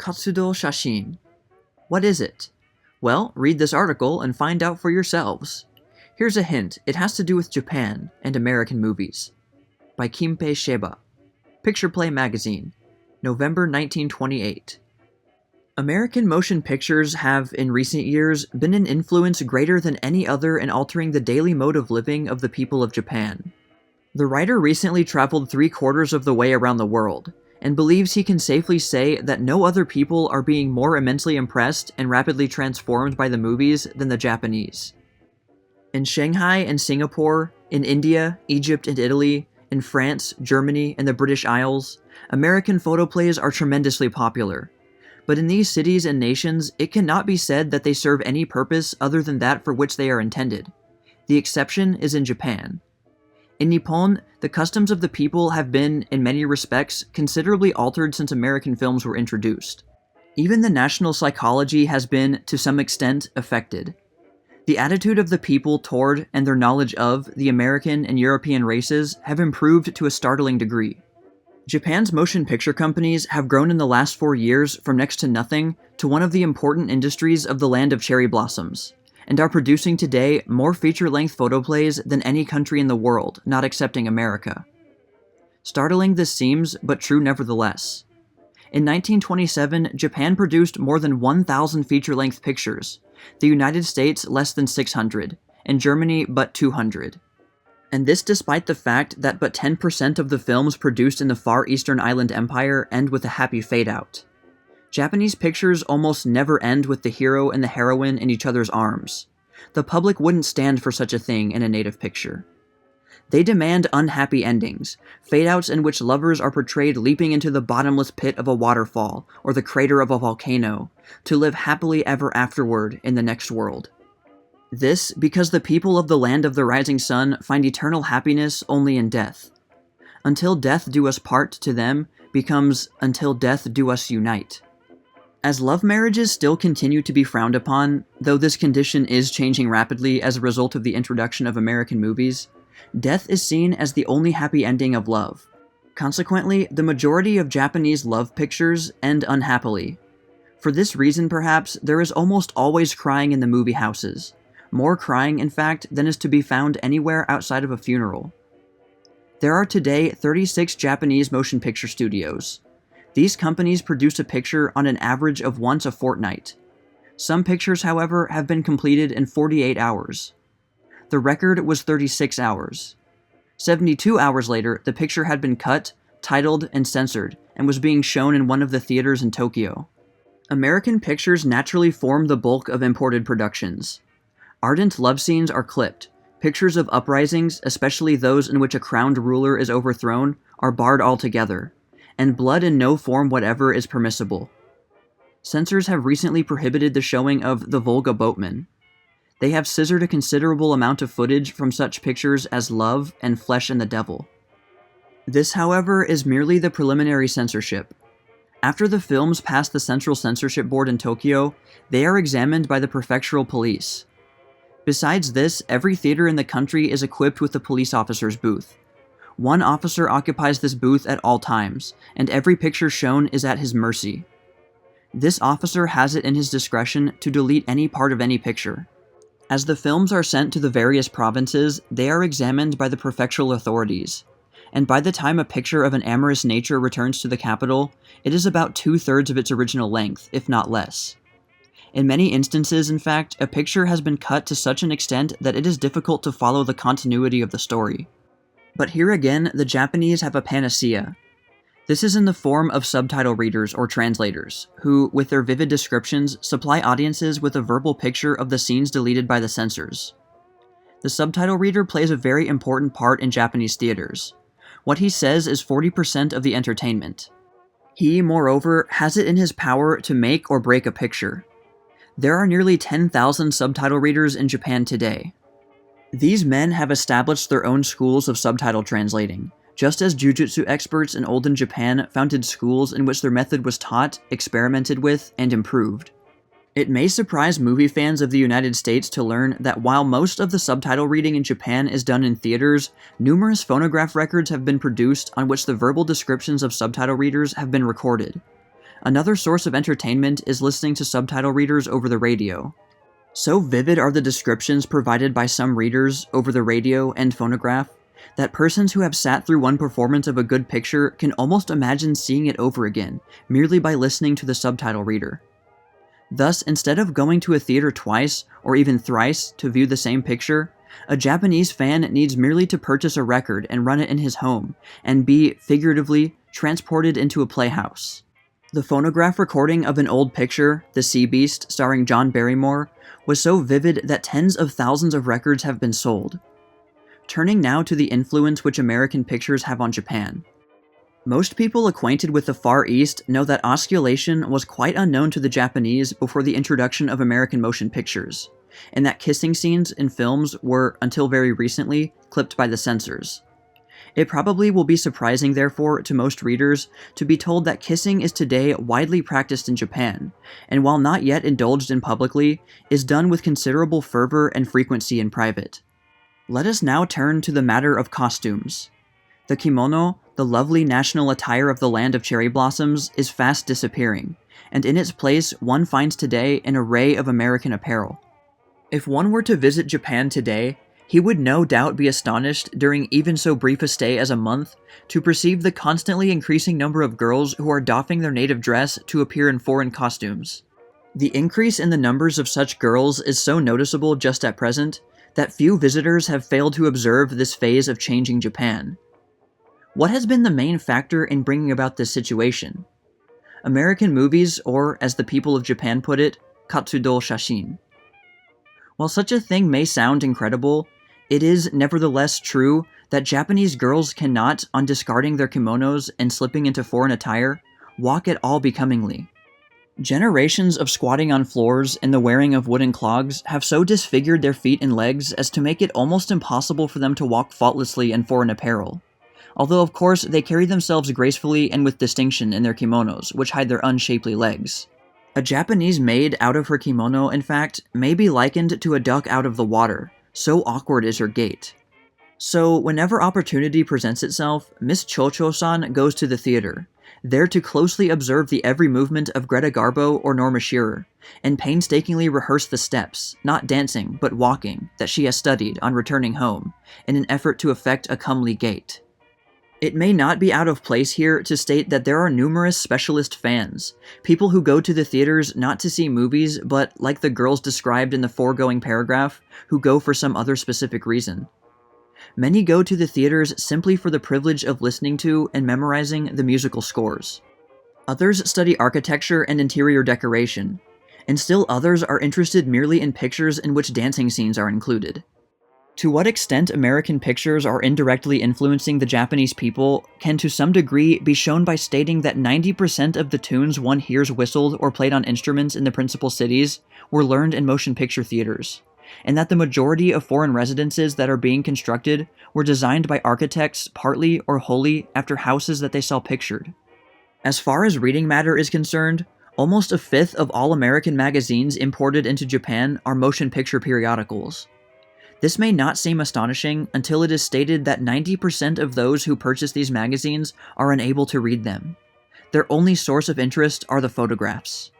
Katsudoshashin. What is it? Well, read this article and find out for yourselves. Here's a hint, it has to do with Japan and American movies. By Kimpei Sheba. Picture Play Magazine, November 1928. American motion pictures have, in recent years, been an influence greater than any other in altering the daily mode of living of the people of Japan. The writer recently traveled 3/4 of the way around the world, and believes he can safely say that no other people are being more immensely impressed and rapidly transformed by the movies than the Japanese. In Shanghai and Singapore, in India, Egypt and Italy, in France, Germany, and the British Isles, American photoplays are tremendously popular. But in these cities and nations, it cannot be said that they serve any purpose other than that for which they are intended. The exception is in Japan. In Nippon, the customs of the people have been, in many respects, considerably altered since American films were introduced. Even the national psychology has been, to some extent, affected. The attitude of the people toward, and their knowledge of, the American and European races have improved to a startling degree. Japan's motion picture companies have grown in the last 4 years from next to nothing to one of the important industries of the land of cherry blossoms, and are producing today more feature-length photoplays than any country in the world, not excepting America. Startling this seems, but true nevertheless. In 1927, Japan produced more than 1,000 feature-length pictures, the United States less than 600, and Germany but 200. And this despite the fact that but 10% of the films produced in the Far Eastern Island Empire end with a happy fade-out. Japanese pictures almost never end with the hero and the heroine in each other's arms. The public wouldn't stand for such a thing in a native picture. They demand unhappy endings, fade-outs in which lovers are portrayed leaping into the bottomless pit of a waterfall or the crater of a volcano, to live happily ever afterward in the next world. This because the people of the land of the rising sun find eternal happiness only in death. Until death do us part to them becomes until death do us unite. As love marriages still continue to be frowned upon, though this condition is changing rapidly as a result of the introduction of American movies, death is seen as the only happy ending of love. Consequently, the majority of Japanese love pictures end unhappily. For this reason, perhaps, there is almost always crying in the movie houses. More crying, in fact, than is to be found anywhere outside of a funeral. There are today 36 Japanese motion picture studios. These companies produce a picture on an average of once a fortnight. Some pictures, however, have been completed in 48 hours. The record was 36 hours. 72 hours later, the picture had been cut, titled, and censored, and was being shown in one of the theaters in Tokyo. American pictures naturally form the bulk of imported productions. Ardent love scenes are clipped. Pictures of uprisings, especially those in which a crowned ruler is overthrown, are barred altogether, and blood in no form whatever is permissible. Censors have recently prohibited the showing of The Volga Boatman. They have scissored a considerable amount of footage from such pictures as Love and Flesh and the Devil. This, however, is merely the preliminary censorship. After the films pass the Central Censorship Board in Tokyo, they are examined by the prefectural police. Besides this, every theater in the country is equipped with a police officer's booth. One officer occupies this booth at all times, and every picture shown is at his mercy. This officer has it in his discretion to delete any part of any picture. As the films are sent to the various provinces, they are examined by the prefectural authorities, and by the time a picture of an amorous nature returns to the capital, it is about 2/3 of its original length, if not less. In many instances, in fact, a picture has been cut to such an extent that it is difficult to follow the continuity of the story. But here again, the Japanese have a panacea. This is in the form of subtitle readers or translators, who, with their vivid descriptions, supply audiences with a verbal picture of the scenes deleted by the censors. The subtitle reader plays a very important part in Japanese theaters. What he says is 40% of the entertainment. He, moreover, has it in his power to make or break a picture. There are nearly 10,000 subtitle readers in Japan today. These men have established their own schools of subtitle translating, just as jujutsu experts in olden Japan founded schools in which their method was taught, experimented with, and improved. It may surprise movie fans of the United States to learn that while most of the subtitle reading in Japan is done in theaters, numerous phonograph records have been produced on which the verbal descriptions of subtitle readers have been recorded. Another source of entertainment is listening to subtitle readers over the radio. So vivid are the descriptions provided by some readers over the radio and phonograph that persons who have sat through one performance of a good picture can almost imagine seeing it over again, merely by listening to the subtitle reader. Thus, instead of going to a theater twice or even thrice to view the same picture, a Japanese fan needs merely to purchase a record and run it in his home, and be, figuratively, transported into a playhouse. The phonograph recording of an old picture, The Sea Beast, starring John Barrymore, was so vivid that tens of thousands of records have been sold. Turning now to the influence which American pictures have on Japan. Most people acquainted with the Far East know that osculation was quite unknown to the Japanese before the introduction of American motion pictures, and that kissing scenes in films were, until very recently, clipped by the censors. It probably will be surprising, therefore, to most readers to be told that kissing is today widely practiced in Japan, and while not yet indulged in publicly, is done with considerable fervor and frequency in private. Let us now turn to the matter of costumes. The kimono, the lovely national attire of the land of cherry blossoms, is fast disappearing, and in its place one finds today an array of American apparel. If one were to visit Japan today, he would no doubt be astonished, during even so brief a stay as a month, to perceive the constantly increasing number of girls who are doffing their native dress to appear in foreign costumes. The increase in the numbers of such girls is so noticeable just at present, that few visitors have failed to observe this phase of changing Japan. What has been the main factor in bringing about this situation? American movies, or, as the people of Japan put it, Katsudoshashin. While such a thing may sound incredible, it is nevertheless true that Japanese girls cannot, on discarding their kimonos and slipping into foreign attire, walk at all becomingly. Generations of squatting on floors and the wearing of wooden clogs have so disfigured their feet and legs as to make it almost impossible for them to walk faultlessly in foreign apparel. Although, of course, they carry themselves gracefully and with distinction in their kimonos, which hide their unshapely legs. A Japanese maid out of her kimono, in fact, may be likened to a duck out of the water, so awkward is her gait. So, whenever opportunity presents itself, Miss Cho-Cho-san goes to the theater, there to closely observe the every movement of Greta Garbo or Norma Shearer, and painstakingly rehearse the steps, not dancing, but walking, that she has studied on returning home, in an effort to effect a comely gait. It may not be out of place here to state that there are numerous specialist fans, people who go to the theaters not to see movies, but, like the girls described in the foregoing paragraph, who go for some other specific reason. Many go to the theaters simply for the privilege of listening to and memorizing the musical scores. Others study architecture and interior decoration, and still others are interested merely in pictures in which dancing scenes are included. To what extent American pictures are indirectly influencing the Japanese people can to some degree be shown by stating that 90% of the tunes one hears whistled or played on instruments in the principal cities were learned in motion picture theaters, and that the majority of foreign residences that are being constructed were designed by architects partly or wholly after houses that they saw pictured. As far as reading matter is concerned, almost a fifth of all American magazines imported into Japan are motion picture periodicals. This may not seem astonishing until it is stated that 90% of those who purchase these magazines are unable to read them. Their only source of interest are the photographs.